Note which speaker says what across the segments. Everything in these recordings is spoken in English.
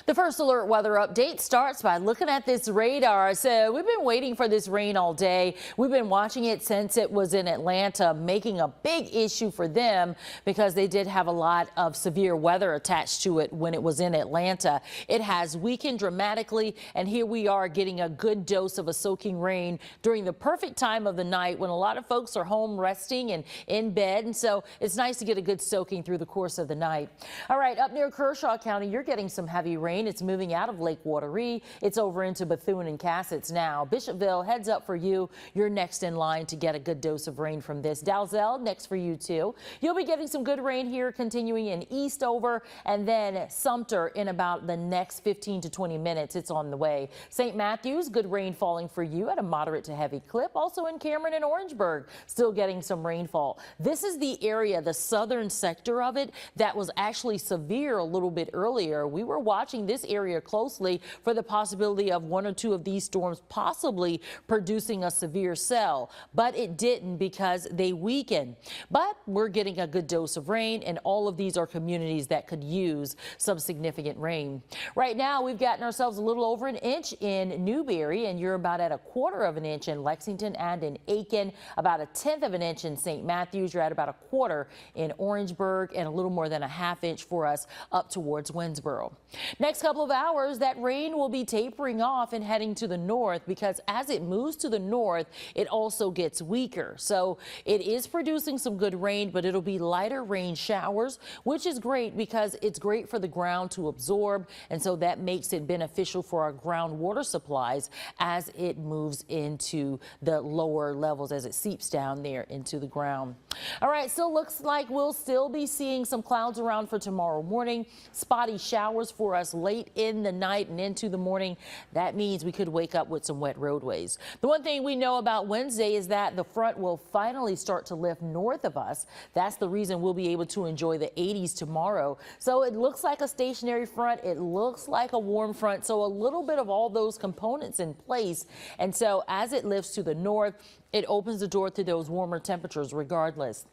Speaker 1: The first alert weather update starts by looking at this radar. So we've been waiting for this rain all day. We've been watching it since it was in Atlanta, making a big issue for them because they did have a lot of severe weather attached to it when it was in Atlanta. It has weakened dramatically, and here we are getting a good dose of a soaking rain during the perfect time of the night when a lot of folks are home resting and in bed. And so it's nice to get a good soaking through the course of the night. All right, up near Kershaw County, you're getting some heavy rain. It's moving out of Lake Wateree. It's over into Bethune and Cassets now. Bishopville, heads up for you. You're next in line to get a good dose of rain from this. Dalzell, next for you too. You'll be getting some good rain here, continuing in Eastover, and then Sumter in about the next 15 to 20 minutes. It's on the way. St. Matthews, good rain falling for you at a moderate to heavy clip. Also in Cameron and Orangeburg, still getting some rainfall. This is the area, the southern sector of it, that was actually severe a little bit earlier. We were watching this area closely for the possibility of one or two of these storms possibly producing a severe cell, but it didn't because they weakened. But we're getting a good dose of rain, and all of these are communities that could use some significant rain. Right now, we've gotten ourselves a little over an inch in Newberry, and you're about at a quarter of an inch in Lexington and in Aiken, about a tenth of an inch in St. Matthews. You're at about a quarter in Orangeburg, and a little more than a half inch for us up towards Winsboro. Next couple of hours, that rain will be tapering off and heading to the north because as it moves to the north, it also gets weaker. So it is producing some good rain, but it'll be lighter rain showers, which is great because it's great for the ground to absorb. And so that makes it beneficial for our groundwater supplies as it moves into the lower levels, as it seeps down there into the ground. All right, still looks like we'll still be seeing some clouds around for tomorrow morning. Spotty showers for us late in the night and into the morning. That means we could wake up with some wet roadways. The one thing we know about Wednesday is that the front will finally start to lift north of us. That's the reason we'll be able to enjoy the 80s tomorrow. So it looks like a stationary front. It looks like a warm front. So a little bit of all those components in place. And so as it lifts to the north, it opens the door to those warmer temperatures regardless.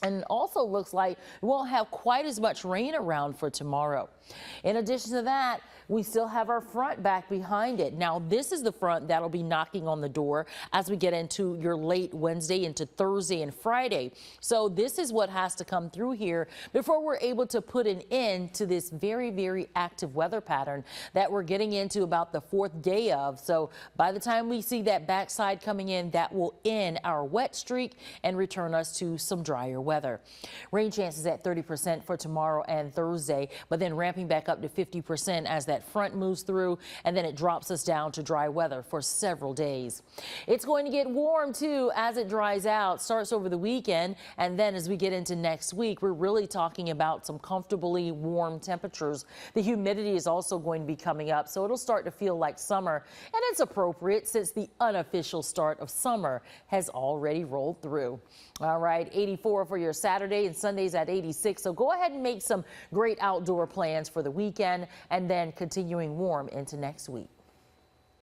Speaker 1: And it also looks like we won't have quite as much rain around for tomorrow. In addition to that, we still have our front back behind it. Now, this is the front that'll be knocking on the door as we get into your late Wednesday into Thursday and Friday. So this is what has to come through here before we're able to put an end to this very, very active weather pattern that we're getting into about the fourth day of. So by the time we see that backside coming in, that will end our wet streak and return us to some drier weather. Rain chances at 30% for tomorrow and Thursday, but then ramping back up to 50% as that front moves through, and then it drops us down to dry weather for several days. It's going to get warm too as it dries out, starts over the weekend, and then as we get into next week, we're really talking about some comfortably warm temperatures. The humidity is also going to be coming up, so it'll start to feel like summer, and it's appropriate since the unofficial start of summer has already rolled through. All right, 84 for your Saturday, and Sunday's at 86, so go ahead and make some great outdoor plans for the weekend and then continuing warm into next week.